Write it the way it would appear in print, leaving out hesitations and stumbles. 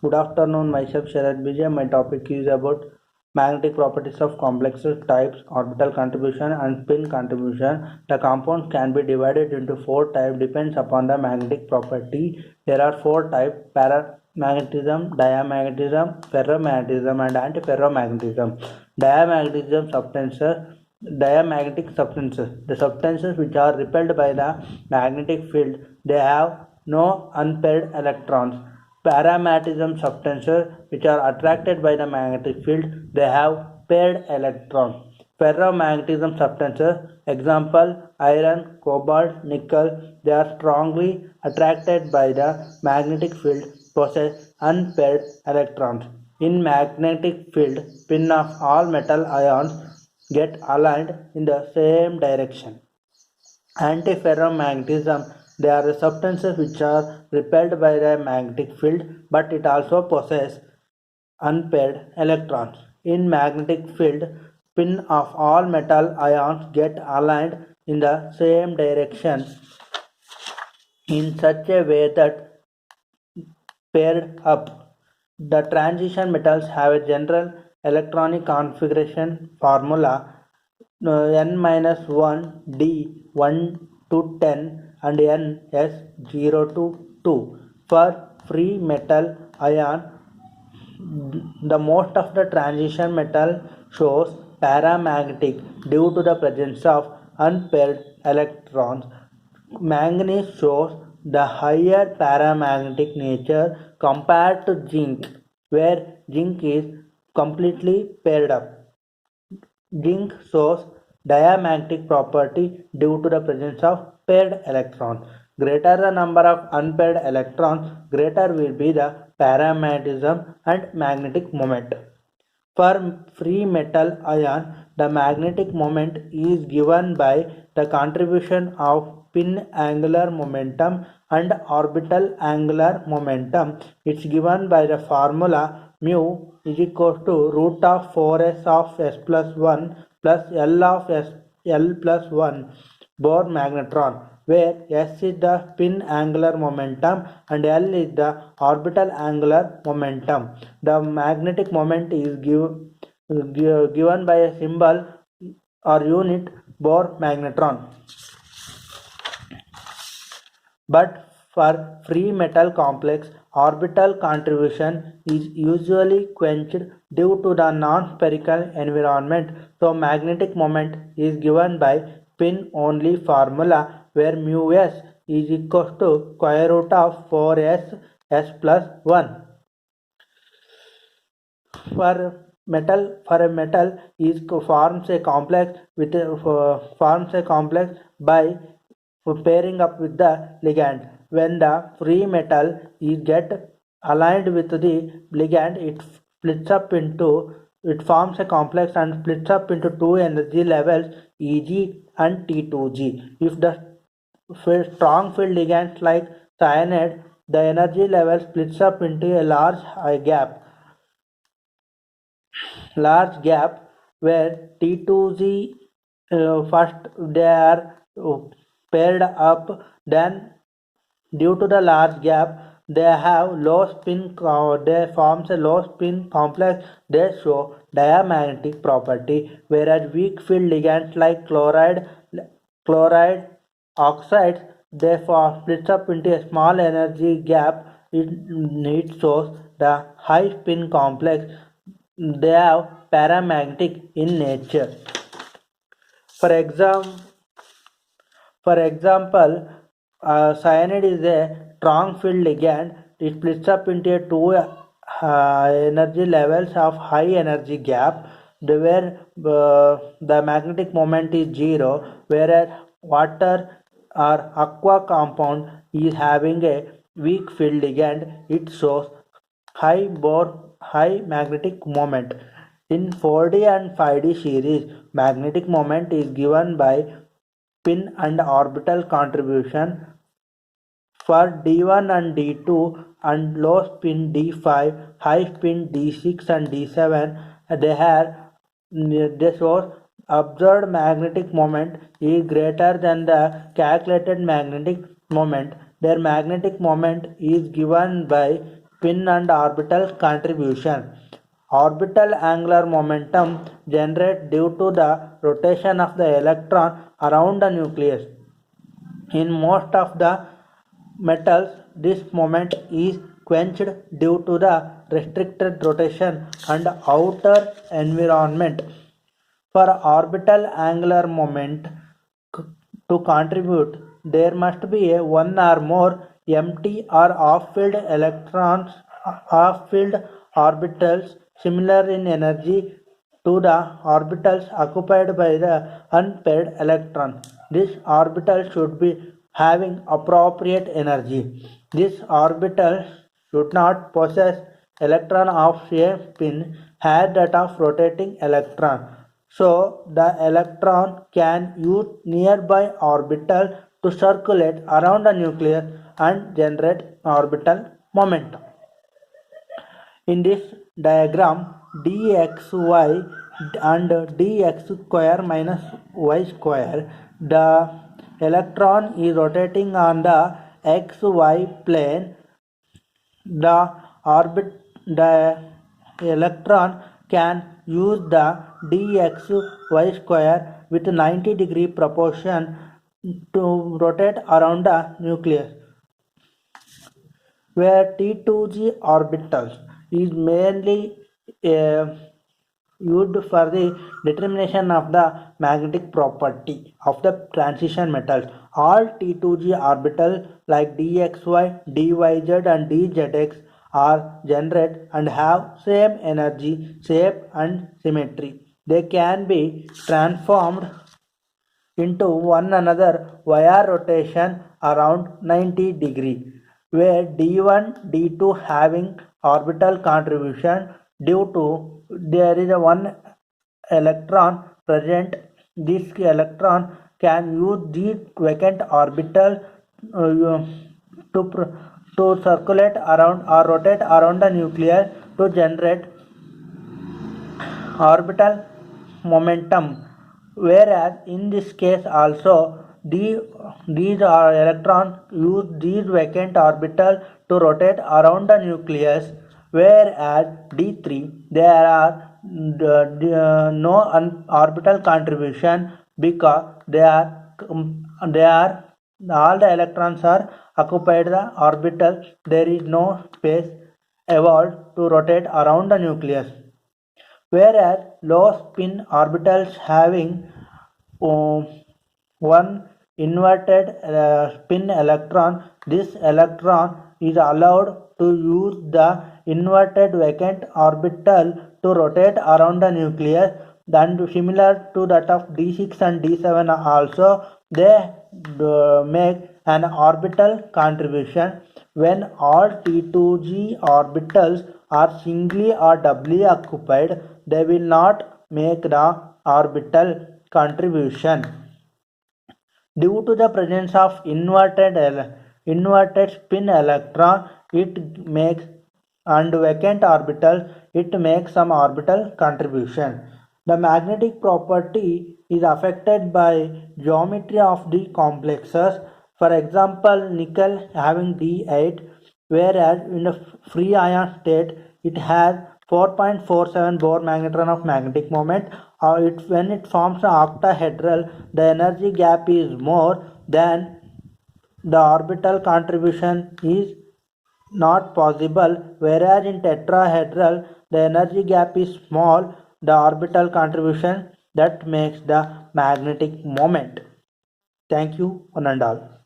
Good afternoon, myself Sharad Vijay. My topic is about magnetic properties of complexes, types, orbital contribution and spin contribution. The compounds can be divided into four types depends upon the magnetic property. There are four types: paramagnetism, diamagnetism, ferromagnetism and antiferromagnetism. Diamagnetism substances Diamagnetic substances. The substances which are repelled by the magnetic field, they have no unpaired electrons. Paramagnetism substances which are attracted by the magnetic field, they have paired electrons. Ferromagnetism substances, example iron, cobalt, nickel, they are strongly attracted by the magnetic field, possess unpaired electrons. In magnetic field, spin of all metal ions get aligned in the same direction. Antiferromagnetism, they are the substances which are repelled by the magnetic field, but it also possesses unpaired electrons. In magnetic field, spin of all metal ions get aligned in the same direction in such a way that paired up. The transition metals have a general electronic configuration formula n-1 d 1 to 10 and ns 0 to 2. For free metal ion, the most of the transition metal shows paramagnetic due to the presence of unpaired electrons. Manganese shows the higher paramagnetic nature compared to zinc, where zinc is completely paired up. Zinc shows diamagnetic property due to the presence of paired electrons. Greater the number of unpaired electrons, greater will be the paramagnetism and magnetic moment. For free metal ion, the magnetic moment is given by the contribution of spin angular momentum and orbital angular momentum. It's given by the formula mu is equal to root of 4s of s plus 1 plus L of L plus 1 Bohr magnetron, where s is the spin angular momentum and L is the orbital angular momentum. The magnetic moment is given by a symbol or unit Bohr magnetron. But for free metal complex, orbital contribution is usually quenched due to the non-spherical environment, so magnetic moment is given by spin-only formula where mu s is equal to square root of 4s s plus 1. For a metal is forms a complex by pairing up with the ligand. When the free metal is get aligned with the ligand, it forms a complex and splits up into two energy levels, Eg and T2G. If the strong field ligands like cyanide, the energy level splits up into a large gap where T2G first they are paired up, then due to the large gap they have they forms a low spin complex, they show diamagnetic property, whereas weak field ligands like chloride oxides, they splits up into a small energy gap. It shows the high spin complex, they have paramagnetic in nature. For example, cyanide is a strong field ligand. It splits up into two energy levels of high energy gap, where the magnetic moment is 0, whereas water or aqua compound is having a weak field ligand. It shows high magnetic moment. In 4D and 5D series, magnetic moment is given by spin and orbital contribution. For D1 and D2 and low spin D5, high spin D6 and D7, they show observed magnetic moment is greater than the calculated magnetic moment. Their magnetic moment is given by spin and orbital contribution. Orbital angular momentum generated due to the rotation of the electron around the nucleus. In most of the metals, this moment is quenched due to the restricted rotation and outer environment. For orbital angular moment to contribute, there must be a one or more empty or off-field orbitals similar in energy to the orbitals occupied by the unpaired electron. This orbital should be having appropriate energy. This orbital should not possess electron of a spin as that of rotating electron. So the electron can use nearby orbital to circulate around the nucleus and generate orbital momentum. In this diagram, dxy and dx square minus y square, the electron is rotating on the xy plane. The electron can use the dxy square with 90-degree proportion to rotate around the nucleus, where T2g orbitals is mainly used for the determination of the magnetic property of the transition metals. All T2g orbitals like dxy, dyz and dzx are generated and have same energy, shape and symmetry. They can be transformed into one another via rotation around 90 degree, where d1, d2 having orbital contribution due to there is a one electron present. This electron can use these vacant orbitals to circulate around or rotate around the nucleus to generate orbital momentum, whereas in this case also these electrons use these vacant orbitals to rotate around the nucleus, whereas D3 there are no orbital contribution because they are all the electrons are occupied the orbital. There is no space evolved to rotate around the nucleus, whereas low spin orbitals having one inverted spin electron, this electron is allowed to use the inverted vacant orbital to rotate around the nucleus, and similar to that of d6 and d7 also they make an orbital contribution. When all T2g orbitals are singly or doubly occupied, they will not make the orbital contribution. Due to the presence of inverted spin electron, it makes and vacant orbital, it makes some orbital contribution. The magnetic property is affected by geometry of the complexes. For example, nickel having D8, whereas in a free ion state it has 4.47 Bohr magnetron of magnetic moment. When it forms an octahedral, the energy gap is more than the orbital contribution is not possible, whereas in tetrahedral the energy gap is small, the orbital contribution that makes the magnetic moment. Thank you, one and all.